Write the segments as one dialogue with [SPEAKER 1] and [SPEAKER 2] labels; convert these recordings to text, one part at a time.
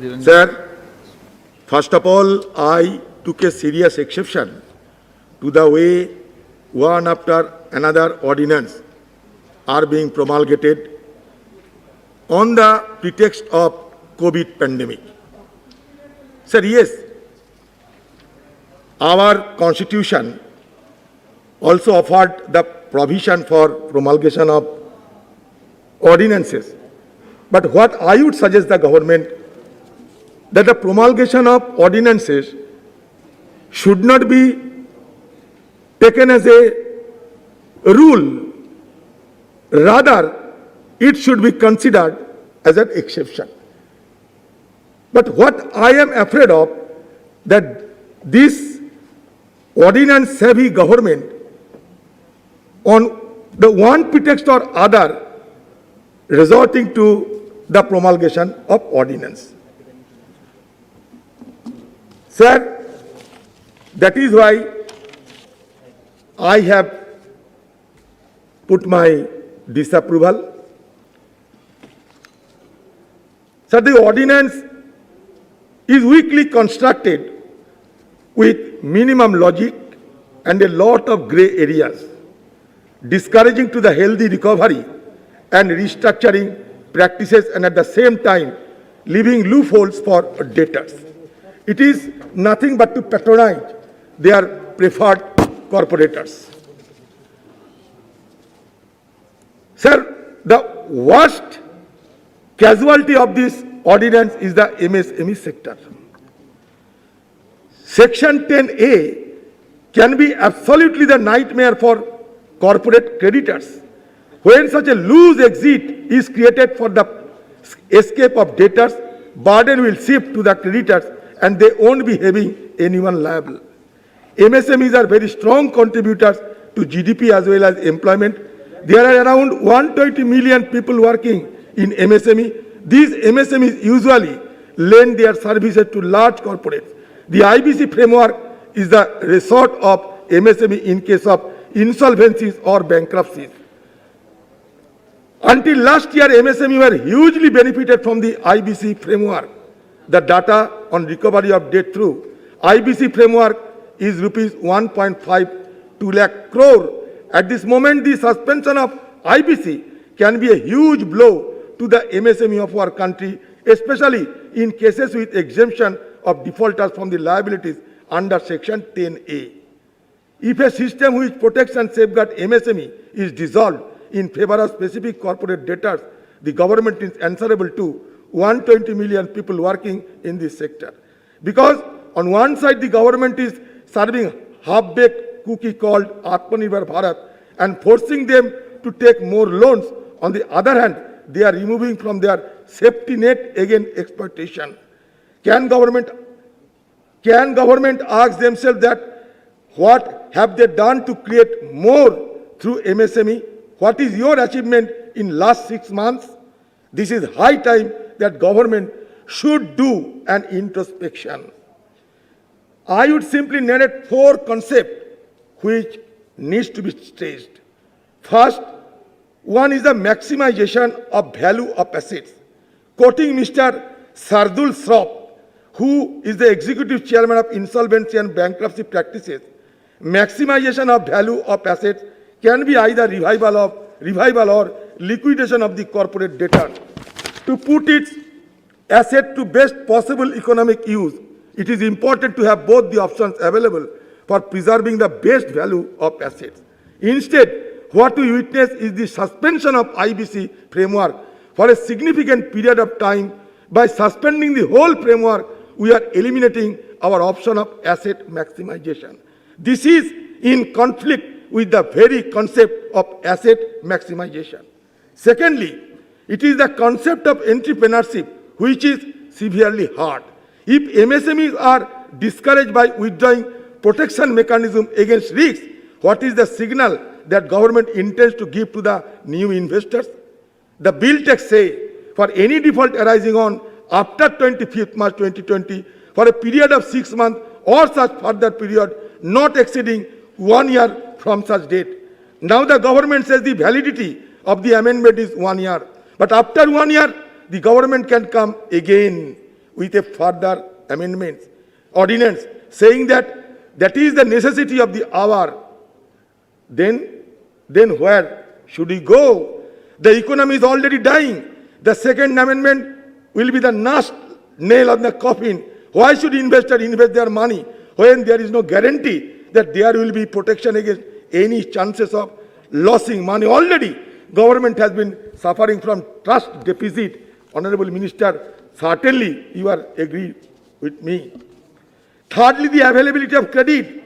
[SPEAKER 1] Sir, first of all, I took a serious exception to the way one after another ordinance are being promulgated on the pretext of COVID pandemic. Sir, yes, our constitution also offered the provision for promulgation of ordinances. But what I would suggest the government that the promulgation of ordinances should not be taken as a rule. Rather, it should be considered as an exception. But what I am afraid of, that this ordinance-heavy government, on the one pretext or other, resorting to the promulgation of ordinance. Sir, that is why I have put my disapproval. Sir, the ordinance is weakly constructed with minimum logic and a lot of gray areas, discouraging to the healthy recovery and restructuring practices, and at the same time leaving loopholes for debtors. It is nothing but to patronize their preferred corporators. Sir, the worst casualty of this ordinance is the MSME sector. Section 10A can be absolutely the nightmare for corporate creditors. When such a loose exit is created for the escape of debtors, burden will shift to the creditors and they won't be having anyone liable. MSMEs are very strong contributors to GDP as well as employment. There are around 120 million people working in MSME. These MSMEs usually lend their services to large corporates. The IBC framework is the resort of MSME in case of insolvencies or bankruptcies. Until last year, MSME were hugely benefited from the IBC framework. The data on recovery of debt through IBC framework is rupees 1.52 lakh crore. At this moment, the suspension of IBC can be a huge blow to the MSME of our country, especially in cases with exemption of defaulters from the liabilities under Section 10A. If a system which protects and safeguards MSME is dissolved in favor of specific corporate debtors, the government is answerable to 120 million people working in this sector. Because on one side, the government is serving half-baked cookie called Atmanirbhar Bharat and forcing them to take more loans. On the other hand, they are removing from their safety net again exploitation. Can government ask themselves that what have they done to create more through MSME? What is your achievement in last 6 months? This is high time that government should do an introspection. I would simply narrate 4 concepts which needs to be stressed. First, one is the maximization of value of assets. Quoting Mr. Sardul Sroff, who is the executive chairman of Insolvency and Bankruptcy Practices, maximization of value of assets can be either revival or liquidation of the corporate debtor. To put its asset to best possible economic use, it is important to have both the options available for preserving the best value of assets. Instead, what we witness is the suspension of IBC framework for a significant period of time. By suspending the whole framework, we are eliminating our option of asset maximization. This is in conflict with the very concept of asset maximization. Secondly, it is the concept of entrepreneurship which is severely hard. If MSMEs are discouraged by withdrawing protection mechanism against risks, what is the signal that government intends to give to the new investors? The bill text say, for any default arising on after 25th March 2020 for a period of 6 months or such further period not exceeding 1 year from such date. Now the government says the validity of the amendment is 1 year. But after 1 year, the government can come again with a further amendment, ordinance, saying that that is the necessity of the hour. Then where should we go? The economy is already dying. The second amendment will be the last nail on the coffin. Why should investors invest their money when there is no guarantee that there will be protection against any chances of losing money? Already, government has been suffering from trust deficit. Honorable Minister, certainly you are agree with me. Thirdly, the availability of credit.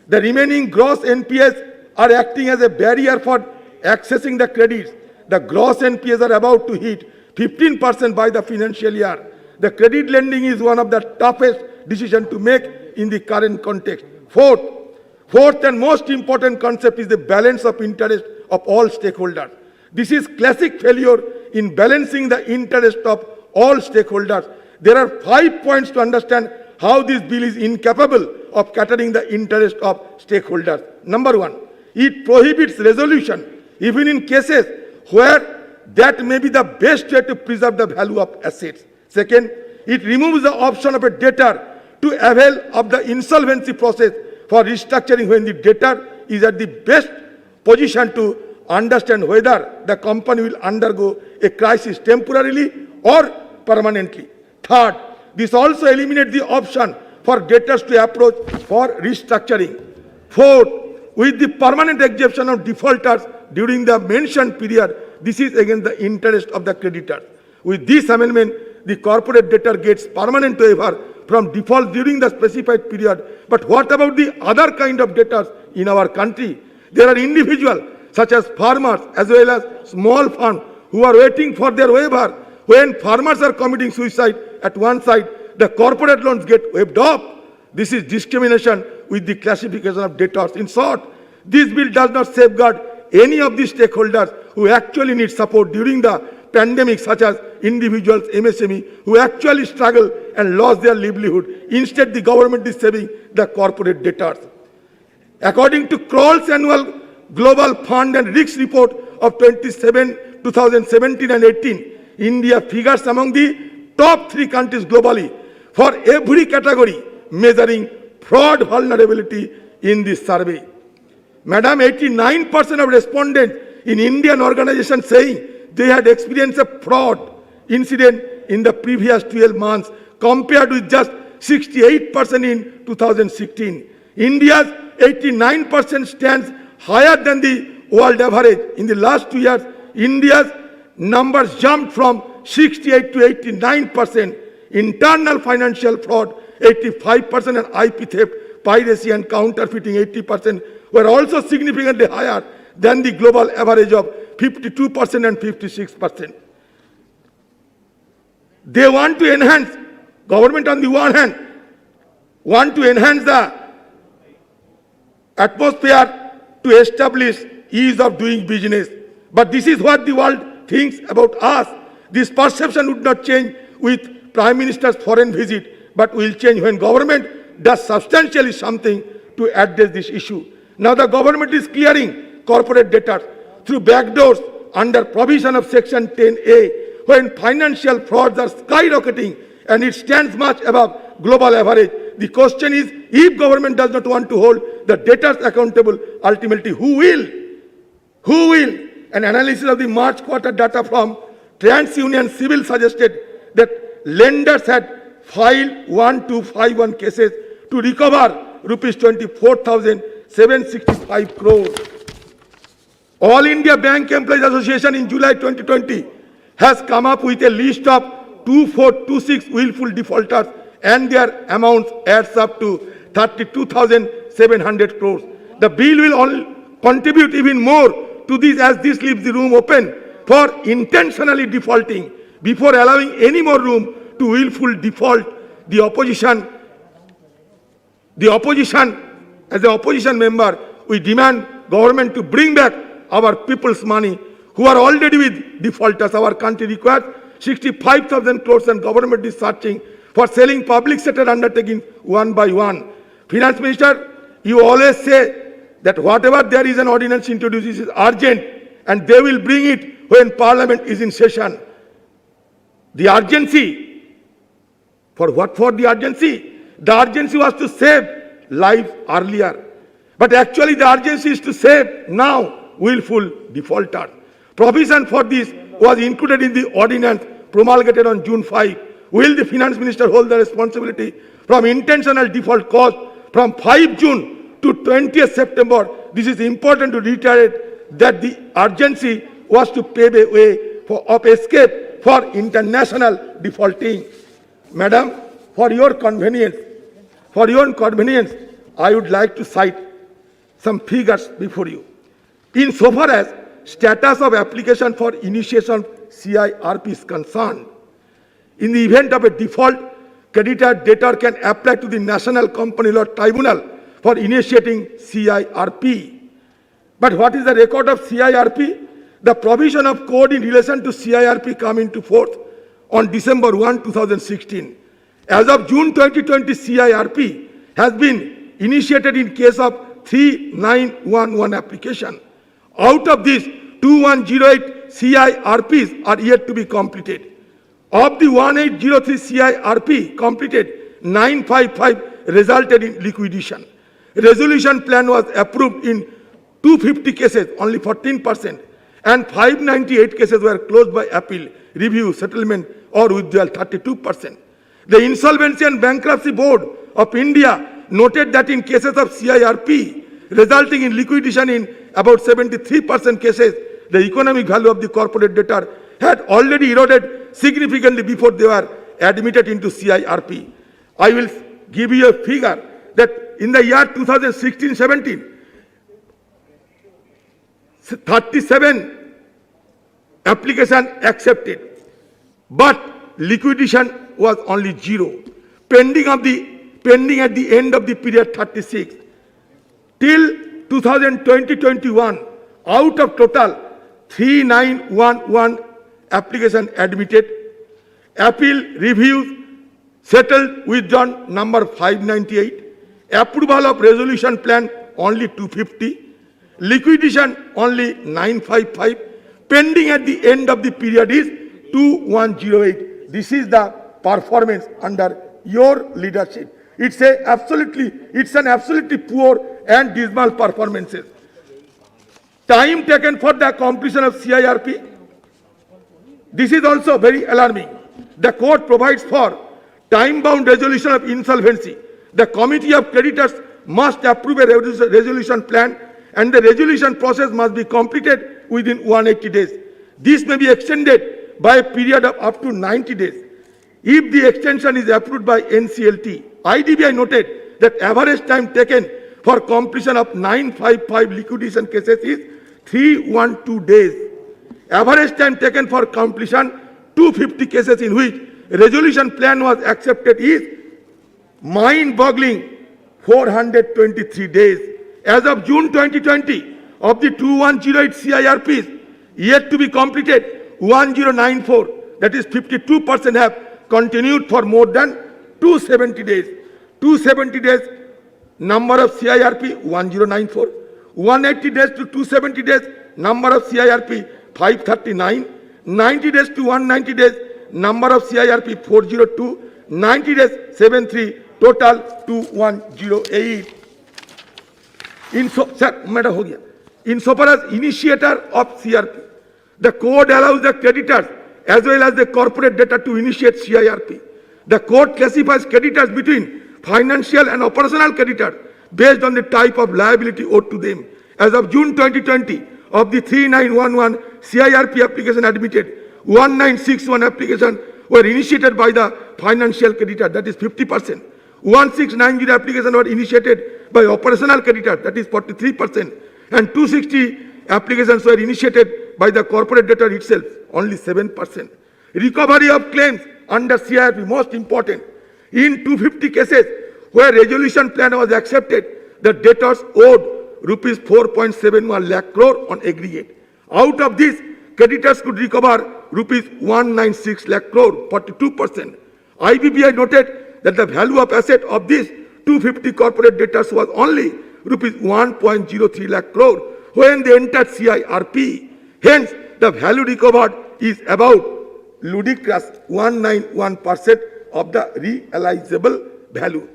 [SPEAKER 1] The remaining gross NPAs are acting as a barrier for accessing the credits. The gross NPAs are about to hit 15% by the financial year. The credit lending is one of the toughest decisions to make in the current context. Fourth and most important concept is the balance of interest of all stakeholders. This is classic failure in balancing the interest of all stakeholders. There are 5 points to understand how this bill is incapable of catering the interest of stakeholders. Number 1, it prohibits resolution, even in cases where that may be the best way to preserve the value of assets. Second, it removes the option of a debtor to avail of the insolvency process for restructuring when the debtor is at the best position to understand whether the company will undergo a crisis temporarily or permanently. Third, this also eliminates the option for debtors to approach for restructuring. Fourth, with the permanent exemption of defaulters during the mentioned period, this is against the interest of the creditors. With this amendment, the corporate debtor gets permanent waiver from default during the specified period. But what about the other kind of debtors in our country? There are individuals such as farmers as well as small farms who are waiting for their waiver. When farmers are committing suicide at one side, the corporate loans get waived off. This is discrimination with the classification of debtors. In short, this bill does not safeguard any of the stakeholders who actually need support during the pandemic, such as individuals, MSME, who actually struggle and lost their livelihood. Instead, the government is saving the corporate debtors. According to Kroll's annual Global Fund and Risk Report of 2017 and 18, India figures among the top 3 countries globally for every category measuring fraud vulnerability in this survey. Madam, 89% of respondents in Indian organizations saying they had experienced a fraud incident in the previous 12 months compared with just 68% in 2016. India's 89% stands higher than the world average. In the last 2 years, India's numbers jumped from 68 to 89%. Internal financial fraud, 85%, and IP theft, piracy and counterfeiting, 80%, were also significantly higher than the global average of 52% and 56%. They want to enhance, government on the one hand, want to enhance the atmosphere to establish ease of doing business. But this is what the world thinks about us. This perception would not change with Prime Minister's foreign visit, but will change when government does substantially something to address this issue. Now the government is clearing corporate debtors through backdoors under provision of Section 10A, when financial frauds are skyrocketing and it stands much above global average. The question is, if government does not want to hold the debtors accountable, ultimately who will? Who will? An analysis of the March quarter data from TransUnion Civil suggested that lenders had filed 1251 cases to recover rupees 24,765 crores. All India Bank Employees Association in July 2020 has come up with a list of 2426 willful defaulters, and their amounts adds up to 32,700 crores. The bill will all contribute even more to this, as this leaves the room open for intentionally defaulting. Before allowing any more room to willful default, the opposition, as an opposition member, we demand government to bring back our people's money who are already with defaulters. Our country requires 65,000 crores and government is searching for selling public sector undertaking one by one. Finance Minister, you always say that whatever there is an ordinance introduced is urgent and they will bring it when Parliament is in session. The urgency For what? For the urgency. The urgency was to save lives earlier. But actually the urgency is to save now willful defaulters. Provision for this was included in the ordinance promulgated on June 5. Will the Finance Minister hold the responsibility from intentional default caused from 5 June to 20th September? This is important to reiterate that the urgency was to pave a way of escape for international defaulting. Madam, for your convenience, I would like to cite some figures before you. In so far as status of application for initiation CIRP is concerned, in the event of a default, creditor-debtor can apply to the National Company Law Tribunal for initiating CIRP. But what is the record of CIRP? The provision of code in relation to CIRP come into force on December 1, 2016. As of June 2020, CIRP has been initiated in case of 3911 application. Out of these, 2108 CIRPs are yet to be completed. Of the 1803 CIRP completed, 955 resulted in liquidation. Resolution plan was approved in 250 cases, only 14%, and 598 cases were closed by appeal, review, settlement, or withdrawal, 32%. The Insolvency and Bankruptcy Board of India noted that in cases of CIRP resulting in liquidation in about 73% cases, the economic value of the corporate debtor had already eroded significantly before they were admitted into CIRP. I will give you a figure that in the year 2016-17, 37 applications accepted, but liquidation was only 0. Pending at the end of the period 36. Till 2020-21, out of total 3911 application admitted, appeal, reviews, settled, withdrawn number 598, approval of resolution plan only 250, liquidation only 955, pending at the end of the period is 2108. This is the performance under your leadership. It's an absolutely poor and dismal performances. Time taken for the completion of CIRP. This is also very alarming. The court provides for time-bound resolution of insolvency. The committee of creditors must approve a resolution plan, and the resolution process must be completed within 180 days. This may be extended by a period of up to 90 days. If the extension is approved by NCLT, IDBI noted that average time taken for completion of 955 liquidation cases is 312 days. Average time taken for completion 250 cases in which resolution plan was accepted is mind-boggling 423 days. As of June 2020, of the 2108 CIRPs yet to be completed, 1094, that is 52%, have continued for more than 270 days. 270 days, number of CIRP 1094. 180 days to 270 days, number of CIRP 539. 90 days to 190 days, number of CIRP 402. 90 days 73, total 2108. In so far as initiator of CIRP, the code allows the creditors as well as the corporate debtor to initiate CIRP. The code classifies creditors between financial and operational creditors based on the type of liability owed to them. As of June 2020, of the 3911 CIRP application admitted, 1961 applications were initiated by the financial creditor, that is 50%. 1690 applications were initiated by operational creditor, that is 43%. And 260 applications were initiated by the corporate debtor itself, only 7%. Recovery of claims under CIRP, most important. In 250 cases where resolution plan was accepted, the debtors owed rupees 4.71 lakh crore on aggregate. Out of this, creditors could recover rupees 196 lakh crore, 42%. IBBI noted that the value of asset of these 250 corporate debtors was only rupees 1.03 lakh crore when they entered CIRP. Hence, the value recovered is about ludicrous 191%, of the realizable value.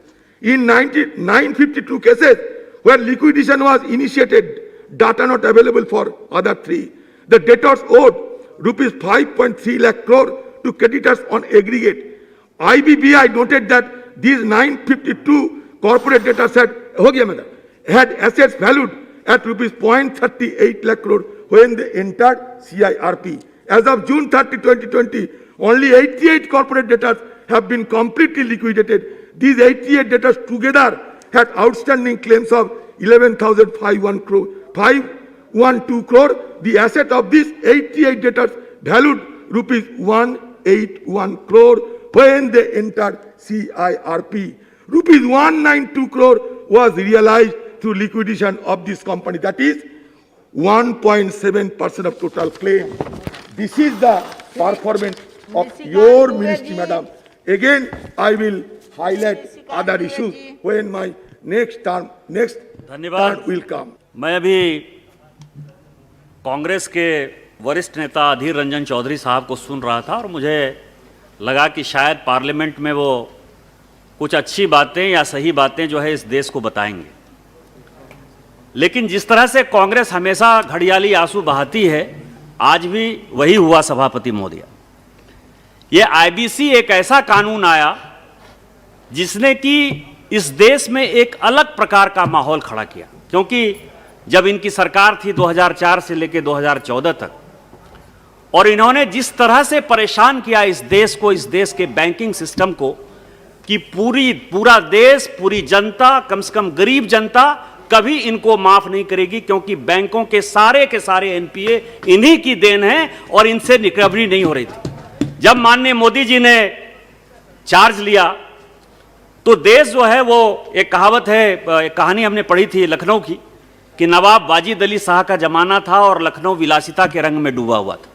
[SPEAKER 1] In 952 cases where liquidation was initiated, data not available for other three. The debtors owed rupees 5.3 lakh crore to creditors on aggregate. IBBI noted that these 952 corporate debtors had assets valued at rupees 0.38 lakh crore when they entered CIRP. As of June 30, 2020, only 88 corporate debtors have been completely liquidated. These 88 debtors together had outstanding claims of 11,512 crore. The asset of these 88 debtors valued rupees 181 crore when they entered CIRP. Rupees 192 crore was realized through liquidation of this company. That is 1.7% of total claim. This is the performance of your ministry, madam. Again, I will highlight other issues when my next turn will come.
[SPEAKER 2] मैं अभी कांग्रेस के वरिष्ठ नेता अधीर रंजन चौधरी साहब को सुन रहा था और मुझे लगा कि शायद पार्लियामेंट में वो कुछ अच्छी बातें या सही बातें जो है इस देश को बताएंगे। लेकिन जिस तरह से कांग्रेस हमेशा घड़ियाली आंसू बहाती है, आज भी वही हुआ सभापति महोदय। ये आईबीसी एक ऐसा कानून आया जिसने कि इस देश में एक अलग प्रकार का माहौल खड़ा किया, क्योंकि जब इनकी सरकार थी 2004 से लेकर 2014 तक, और इन्होंने जिस तरह से परेशान किया इस देश को, इस देश के बैंकिंग सिस्टम को, कि पूरा देश, पूरी जनता, कम से कम गरीब जनता कभी इनको माफ नहीं करेगी, क्योंकि बैंकों के सारे एनपीए इन्हीं की देन है और इनसे रिकवरी नहीं हो रही थी। जब माननीय मोदी जी ने चार्ज लिया तो देश जो है वो, एक कहावत है, एक कहानी हमने पढ़ी थी लखनऊ की, कि नवाब वाजिद अली शाह का जमाना था और लखनऊ विलासिता के रंग में डूबा हुआ था।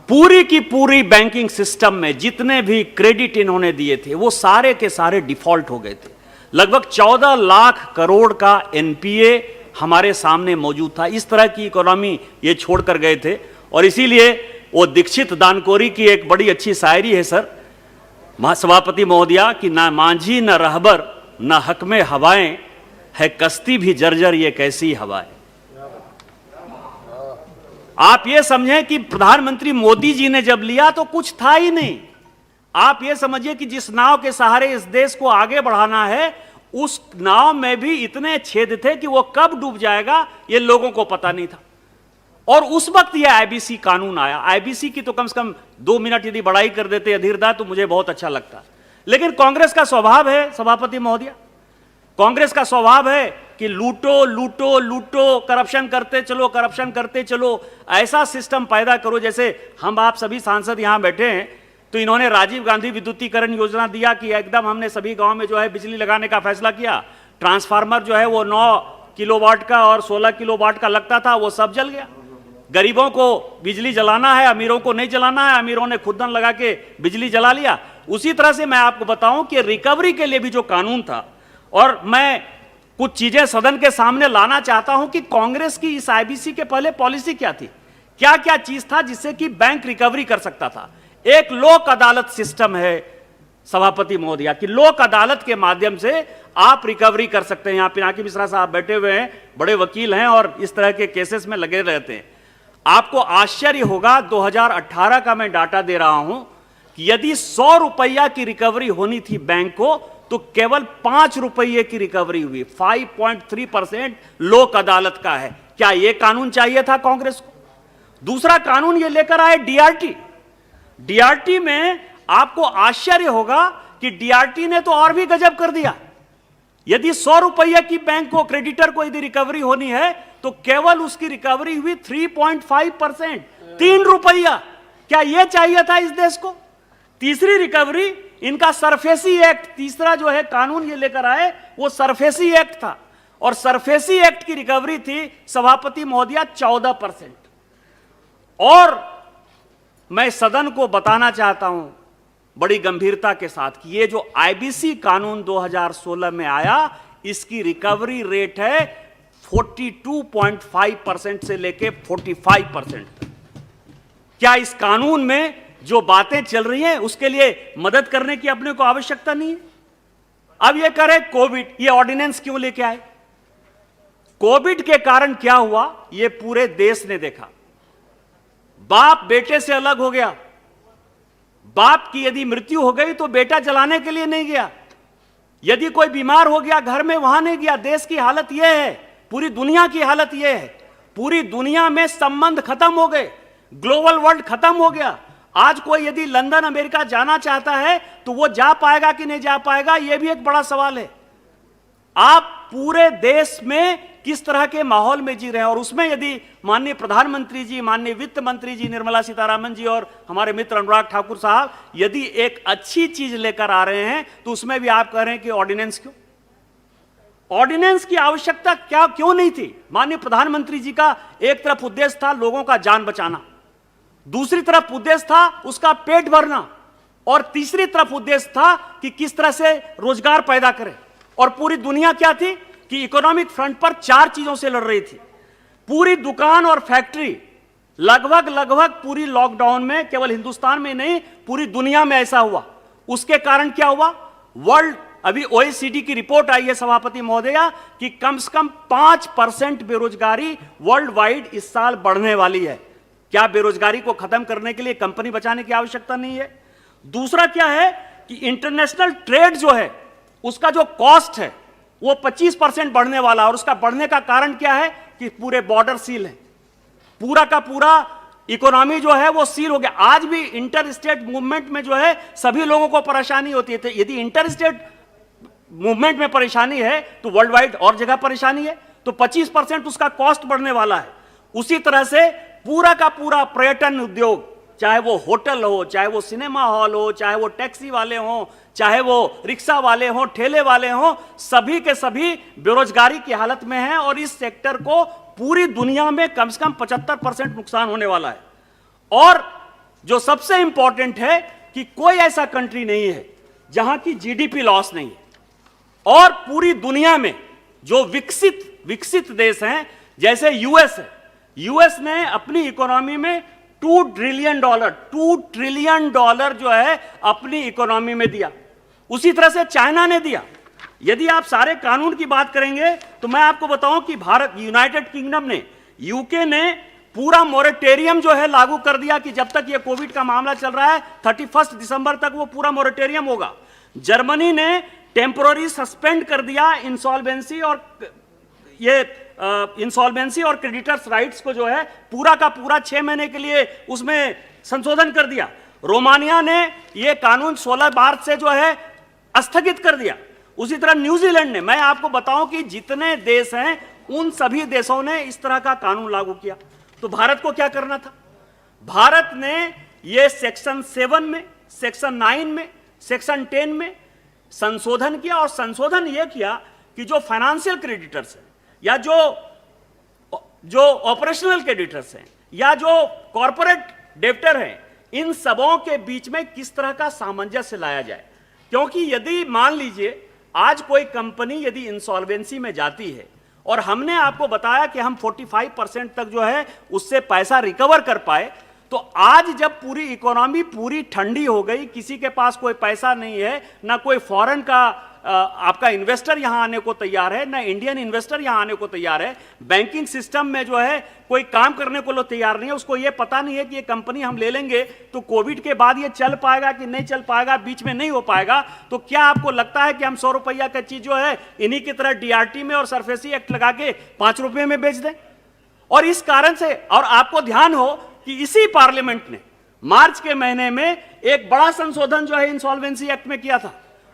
[SPEAKER 2] पूरी की पूरी बैंकिंग सिस्टम में जितने भी क्रेडिट इन्होंने दिए थे वो सारे के सारे डिफॉल्ट हो गए थे। लगभग 14 लाख करोड़ का एनपीए हमारे सामने मौजूद था। इस तरह की इकोनॉमी ये छोड़कर गए थे। और इसीलिए वो दीक्षित दानकोरी की एक बड़ी अच्छी शायरी है सर, सभापति महोदया, कि ना मांझी न रहबर न हक में हवाएं, है कश्ती भी जर्जर ये कैसी हवाएं। आप ये समझें कि प्रधानमंत्री मोदी जी ने जब लिया तो कुछ था ही नहीं। आप ये समझिए कि जिस नाव के सहारे इस देश को आगे बढ़ाना है, उस नाव में भी इतने छेद थे कि वो कब डूब जाएगा ये लोगों को पता नहीं था। और उस वक्त ये आईबीसी कानून आया। आईबीसी की तो कम से कम 2 मिनट यदि बड़ाई कर देते अधीरदा तो मुझे बहुत अच्छा लगता। लेकिन कांग्रेस का स्वभाव है सभापति महोदया, कांग्रेस का स्वभाव है कि लूटो लूटो लूटो, करप्शन करते चलो, ऐसा सिस्टम पैदा करो। जैसे हम आप सभी सांसद यहां बैठे हैं तो इन्होंने राजीव गांधी विद्युतीकरण योजना दिया कि एकदम हमने सभी गांव में जो है बिजली लगाने का फैसला किया। ट्रांसफार्मर जो है वो 9 किलोवाट का और 16 किलोवाट का लगता था, वो सब जल गया। गरीबों को बिजली जलाना है, अमीरों को नहीं जलाना है, अमीरों ने खुदन लगा के बिजली जला लिया। उसी तरह से मैं आपको बताऊं कि रिकवरी के लिए भी जो कानून था, और मैं कुछ चीजें सदन के सामने लाना चाहता हूं कि कांग्रेस की इस आईबीसी के पहले पॉलिसी क्या थी, क्या क्या चीज था जिससे कि बैंक रिकवरी कर सकता था। एक लोक अदालत सिस्टम है सभापति महोदया, कि लोक अदालत के माध्यम से आप रिकवरी कर सकते हैं। यहां पिनाकी मिश्रा साहब बैठे हुए हैं, बड़े वकील हैं और इस तरह के केसेस में लगे रहते हैं। आपको आश्चर्य होगा, 2018 का मैं डाटा दे रहा हूं कि यदि 100 रुपया की रिकवरी होनी थी बैंक को तो केवल 5 रुपये की रिकवरी हुई। 5.3% लोक अदालत का है। क्या यह कानून चाहिए था कांग्रेस को? दूसरा कानून यह लेकर आए डीआरटी में आपको आश्चर्य होगा कि डीआरटी ने तो और भी गजब कर दिया। यदि 100 रुपये की बैंक को, क्रेडिटर को यदि रिकवरी होनी है तो केवल उसकी रिकवरी हुई 3.5%, 3 रुपया। क्या यह चाहिए था इस देश को? तीसरी रिकवरी इनका सरफेसी एक्ट, तीसरा जो है कानून ये लेकर आए वो सरफेसी एक्ट था, और सरफेसी एक्ट की रिकवरी थी सभापति महोदया 14%। और मैं सदन को बताना चाहता हूं बड़ी गंभीरता के साथ कि ये जो आईबीसी कानून 2016 में आया, इसकी रिकवरी रेट है 42.5% से लेके 45%। क्या इस कानून में जो बातें चल रही हैं उसके लिए मदद करने की अपने को आवश्यकता नहीं है। अब ये करे कोविड, ये ऑर्डिनेंस क्यों लेके आए? कोविड के कारण क्या हुआ ये पूरे देश ने देखा। बाप बेटे से अलग हो गया। बाप की यदि मृत्यु हो गई तो बेटा जलाने के लिए नहीं गया। यदि कोई बीमार हो गया घर में, वहां नहीं गया। देश की हालत यह है, पूरी दुनिया की हालत यह है। पूरी दुनिया में संबंध खत्म हो गए, ग्लोबल वर्ल्ड खत्म हो गया। आज कोई यदि लंदन अमेरिका जाना चाहता है तो वो जा पाएगा कि नहीं जा पाएगा, यह भी एक बड़ा सवाल है। आप पूरे देश में किस तरह के माहौल में जी रहे हैं, और उसमें यदि माननीय प्रधानमंत्री जी, माननीय वित्त मंत्री जी निर्मला सीतारामन जी और हमारे मित्र अनुराग ठाकुर साहब यदि एक अच्छी चीज लेकर आ रहे हैं तो उसमें भी आप कह रहे हैं कि ऑर्डिनेंस क्यों? ऑर्डिनेंस की आवश्यकता क्यों नहीं थी? माननीय प्रधानमंत्री जी का एक तरफ उद्देश्य था लोगों का जान बचाना, दूसरी तरफ उद्देश्य था उसका पेट भरना, और तीसरी तरफ उद्देश्य था कि किस तरह से रोजगार पैदा करें। और पूरी दुनिया क्या थी कि इकोनॉमिक फ्रंट पर 4 चीजों से लड़ रही थी। पूरी दुकान और फैक्ट्री लगभग पूरी लॉकडाउन में, केवल हिंदुस्तान में नहीं पूरी दुनिया में ऐसा हुआ। उसके कारण क्या हुआ? वर्ल्ड, अभी OECD की रिपोर्ट आई है सभापति महोदया कि कम से कम 5% बेरोजगारी वर्ल्ड वाइड इस साल बढ़ने वाली है। क्या बेरोजगारी को खत्म करने के लिए कंपनी बचाने की आवश्यकता नहीं है? दूसरा क्या है कि इंटरनेशनल ट्रेड जो है उसका जो कॉस्ट है वो 25% बढ़ने वाला, और उसका बढ़ने का कारण क्या है कि पूरे बॉर्डर सील है, पूरा का पूरा इकोनॉमी जो है वो सील हो गया। आज भी इंटर स्टेट मूवमेंट में जो है सभी लोगों को परेशानी होती है। यदि इंटर स्टेट मूवमेंट में परेशानी है तो वर्ल्ड वाइड और जगह परेशानी है, तो 25% उसका कॉस्ट बढ़ने वाला है। उसी तरह से पूरा का पूरा पर्यटन उद्योग, चाहे वो होटल हो, चाहे वो सिनेमा हॉल हो, चाहे वो टैक्सी वाले हों, चाहे वो रिक्शा वाले हों, ठेले वाले हों, सभी के सभी बेरोजगारी की हालत में हैं। और इस सेक्टर को पूरी दुनिया में कम से कम 75% नुकसान होने वाला है। और जो सबसे इंपॉर्टेंट है कि कोई ऐसा कंट्री नहीं है जहां की GDP लॉस नहीं है। और पूरी दुनिया में जो विकसित देश हैं जैसे यूएस है, यूएस ने अपनी इकोनॉमी में $2 ट्रिलियन जो है अपनी इकोनॉमी में दिया। उसी तरह से चाइना ने दिया। यदि आप सारे कानून की बात करेंगे तो मैं आपको बताऊं कि भारत, यूनाइटेड किंगडम ने, यूके ने पूरा मोरेटोरियम जो है लागू कर दिया कि जब तक ये कोविड का मामला चल रहा है 31 दिसंबर तक वो पूरा मोरेटोरियम होगा। जर्मनी ने टेम्पोररी सस्पेंड कर दिया इंसॉल्वेंसी और क्रेडिटर्स राइट्स को जो है पूरा का पूरा 6 महीने के लिए उसमें संशोधन कर दिया। रोमानिया ने यह कानून 16 मार्च से जो है स्थगित कर दिया। उसी तरह न्यूजीलैंड ने, मैं आपको बताऊं कि जितने देश हैं उन सभी देशों ने इस तरह का कानून लागू किया। तो भारत को क्या करना था? भारत ने यह सेक्शन 7 में, सेक्शन 9 में, सेक्शन 10 में संशोधन किया। और संशोधन यह किया कि जो फाइनेंशियल क्रेडिटर्स हैं या जो ऑपरेशनल क्रेडिटर्स हैं या जो कॉर्पोरेट डेब्टर हैं, इन सबों के बीच में किस तरह का सामंजस्य लाया जाए। क्योंकि यदि मान लीजिए आज कोई कंपनी यदि इंसॉल्वेंसी में जाती है और हमने आपको बताया कि हम 45% तक जो है उससे पैसा रिकवर कर पाए, तो आज जब पूरी इकोनॉमी पूरी ठंडी हो गई, किसी के पास कोई पैसा नहीं है, ना कोई फॉरेन का आपका इन्वेस्टर यहां आने को तैयार है, ना इंडियन इन्वेस्टर यहां आने को तैयार है, बैंकिंग सिस्टम में जो है कोई काम करने को तैयार नहीं है, उसको ये पता नहीं है कि ये कंपनी हम ले लेंगे तो कोविड के बाद ये चल पाएगा कि नहीं चल पाएगा, बीच में नहीं हो पाएगा। तो क्या आपको लगता है कि हम 100 रुपया का चीज जो है इन्हीं की तरह DRT में और सरफेसी एक्ट लगा के 5 रुपये में बेच दें? और इस कारण से, और आपको ध्यान हो कि इसी पार्लियामेंट ने मार्च के महीने में एक बड़ा संशोधन जो है इंसॉल्वेंसी एक्ट में किया था।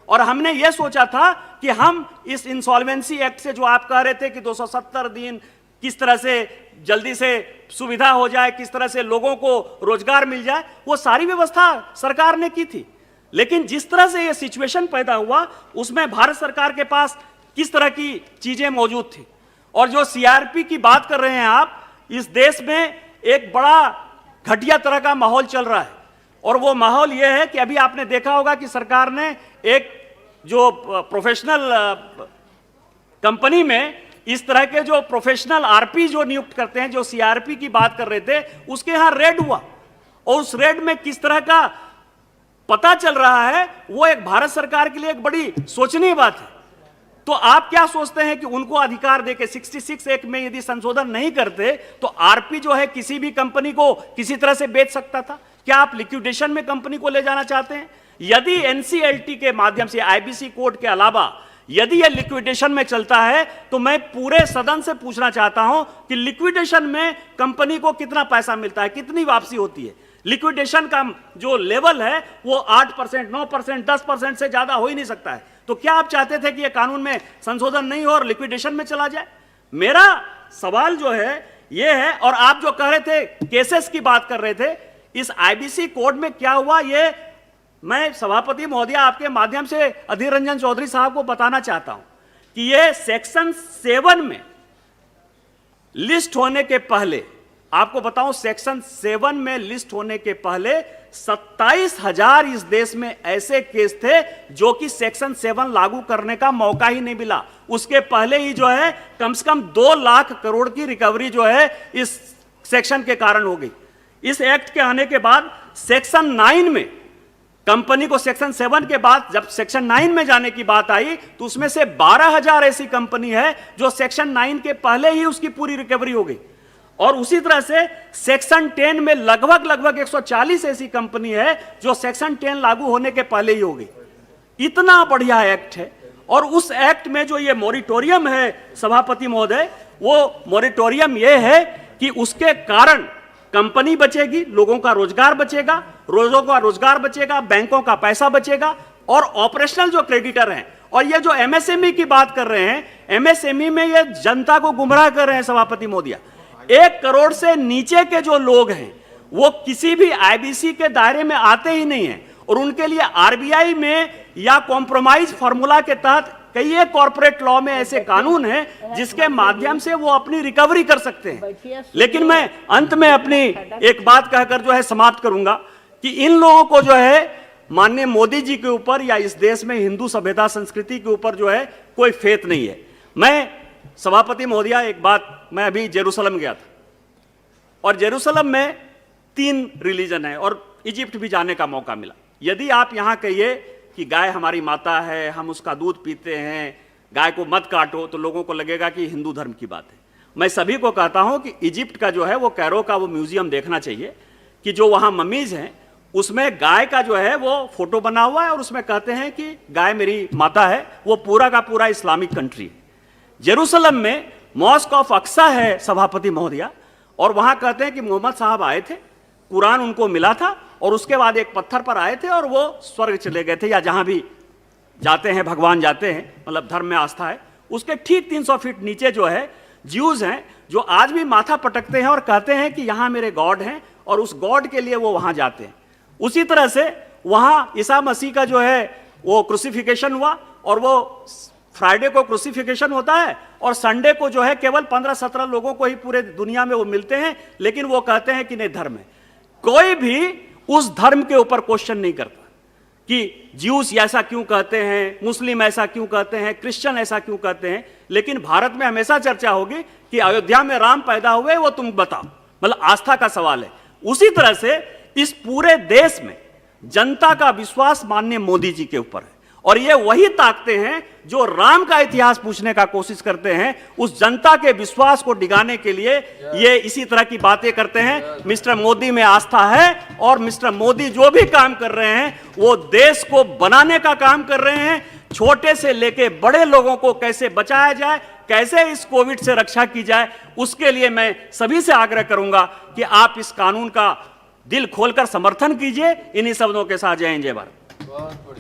[SPEAKER 2] और हमने यह सोचा था कि हम इस इंसॉल्वेंसी एक्ट से, जो आप कह रहे थे कि 270 दिन किस तरह से जल्दी से सुविधा हो जाए, किस तरह से लोगों को रोजगार मिल जाए, वो सारी व्यवस्था सरकार ने की थी। लेकिन जिस तरह से यह सिचुएशन पैदा हुआ उसमें भारत सरकार के पास किस तरह की चीजें मौजूद थी। और जो CRP की बात कर रहे हैं आप, इस देश में एक बड़ा घटिया तरह का माहौल चल रहा है। और वो माहौल यह है कि अभी आपने देखा होगा कि सरकार ने एक जो प्रोफेशनल कंपनी में इस तरह के जो प्रोफेशनल RP जो नियुक्त करते हैं, जो CRP की बात कर रहे थे, उसके यहां रेड हुआ और उस रेड में किस तरह का पता चल रहा है, वो एक भारत सरकार के लिए एक बड़ी सोचनीय बात है। तो आप क्या सोचते हैं कि उनको अधिकार देके 66 एक्ट में यदि संशोधन नहीं करते तो आरपी जो है किसी भी कंपनी को किसी तरह से बेच सकता था? क्या आप लिक्विडेशन में कंपनी को ले जाना चाहते हैं? यदि एनसीएलटी के माध्यम से आईबीसी कोड के अलावा यदि यह लिक्विडेशन में चलता है तो मैं पूरे सदन से पूछना चाहता हूं कि लिक्विडेशन में कंपनी को कितना पैसा मिलता है, कितनी वापसी होती है? लिक्विडेशन का जो लेवल है वो 8%, 9%, 10% से ज्यादा हो ही नहीं सकता है। तो क्या आप चाहते थे कि यह कानून में संशोधन नहीं हो और लिक्विडेशन में चला जाए? मेरा सवाल जो है ये है, और आप जो कह रहे थे केसेस की बात कर रहे थे, इस आईबीसी कोड में क्या हुआ ये मैं सभापति महोदय आपके माध्यम से अधीर रंजन चौधरी साहब को बताना चाहता हूं कि ये सेक्शन 7 में लिस्ट होने के पहले, आपको बताऊं सेक्शन 7 में लिस्ट होने के पहले 27,000 इस देश में ऐसे केस थे जो कि सेक्शन 7 लागू करने का मौका ही नहीं मिला। उसके पहले ही जो है कम से कम 2 लाख करोड़ की रिकवरी जो है इस सेक्शन के कारण हो गई। इस एक्ट के आने के बाद सेक्शन 9 में कंपनी को सेक्शन 7 के बाद जब सेक्शन 9 में जाने की बात आई तो उसमें से 12,000 ऐसी कंपनी है जो सेक्शन 9 के पहले ही उसकी पूरी रिकवरी हो गई। और उसी तरह से सेक्शन 10 में लगभग 140 ऐसी कंपनी है जो सेक्शन 10 लागू होने के पहले ही हो गई। इतना बढ़िया एक्ट है। और उस एक्ट में जो ये मॉरिटोरियम है सभापति महोदय, वो मॉरिटोरियम ये है कि उसके कारण कंपनी बचेगी, लोगों का रोजगार बचेगा, बैंकों का पैसा बचेगा, और ऑपरेशनल जो क्रेडिटर हैं, और ये जो एमएसएमई की बात कर रहे हैं, एमएसएमई में ये जनता को गुमराह कर रहे हैं सभापति महोदय। 1 करोड़ से नीचे के जो लोग हैं वो किसी भी आईबीसी के दायरे में आते ही नहीं है, और उनके लिए आरबीआई में या कॉम्प्रोमाइज फॉर्मूला के तहत कई कॉर्पोरेट लॉ में ऐसे कानून हैं जिसके माध्यम से वो अपनी रिकवरी कर सकते हैं। लेकिन मैं अंत में अपनी एक बात कहकर जो है समाप्त करूंगा कि इन लोगों को जो है माननीय मोदी जी के ऊपर या इस देश में हिंदू सभ्यता संस्कृति के ऊपर जो है कोई फेथ नहीं है। मैं सभापति महोदय एक बात, मैं अभी जेरूसलम गया था और जेरूसलम में 3 रिलीजन है और इजिप्ट भी जाने का मौका मिला। यदि आप यहाँ कहिए कि गाय हमारी माता है, हम उसका दूध पीते हैं, गाय को मत काटो, तो लोगों को लगेगा कि हिंदू धर्म की बात है। मैं सभी को कहता हूं कि इजिप्ट का जो है वो कैरो का वो म्यूजियम देखना चाहिए कि जो वहां ममीज हैं उसमें गाय का जो है वो फोटो बना हुआ है और उसमें कहते हैं कि गाय मेरी माता है। वो पूरा का पूरा इस्लामिक कंट्री है। जेरूसलम में मॉस्क ऑफ अक्सा है सभापति महोदय, और वहां कहते हैं कि मोहम्मद साहब आए थे, कुरान उनको मिला था और उसके बाद एक पत्थर पर आए थे और वो स्वर्ग चले गए थे, या जहां भी जाते हैं भगवान जाते हैं, मतलब धर्म में आस्था है। उसके ठीक 300 फीट नीचे जो है ज्यूज हैं जो आज भी माथा पटकते हैं और कहते हैं कि यहां मेरे गॉड हैं, और उस गॉड के लिए वो वहां जाते हैं। उसी तरह से वहां ईसा मसीह का जो है वो क्रूसिफिकेशन हुआ, और वो फ्राइडे को क्रूसिफिकेशन होता है और संडे को जो है केवल 15-17 लोगों को ही पूरे दुनिया में वो मिलते हैं, लेकिन वो कहते हैं कि नहीं धर्म है। कोई भी उस धर्म के ऊपर क्वेश्चन नहीं करता कि ज्यूस ऐसा क्यों कहते हैं, मुस्लिम ऐसा क्यों कहते हैं, क्रिश्चियन ऐसा क्यों कहते हैं। लेकिन भारत में हमेशा चर्चा होगी कि अयोध्या में राम पैदा हुए, वो तुम बताओ, मतलब आस्था का सवाल है। उसी तरह से इस पूरे देश में जनता का विश्वास माननीय मोदी जी के ऊपर है, और ये वही ताकते हैं जो राम का इतिहास पूछने का कोशिश करते हैं। उस जनता के विश्वास को डिगाने के लिए ये इसी तरह की बातें करते हैं। मिस्टर मोदी में आस्था है, और मिस्टर मोदी जो भी काम कर रहे हैं वो देश को बनाने का काम कर रहे हैं। छोटे से लेके बड़े लोगों को कैसे बचाया जाए, कैसे इस कोविड से रक्षा की जाए, उसके लिए मैं सभी से आग्रह करूंगा कि आप इस कानून का दिल खोलकर समर्थन कीजिए। इन्हीं शब्दों के साथ जय हिंद, जय भारत।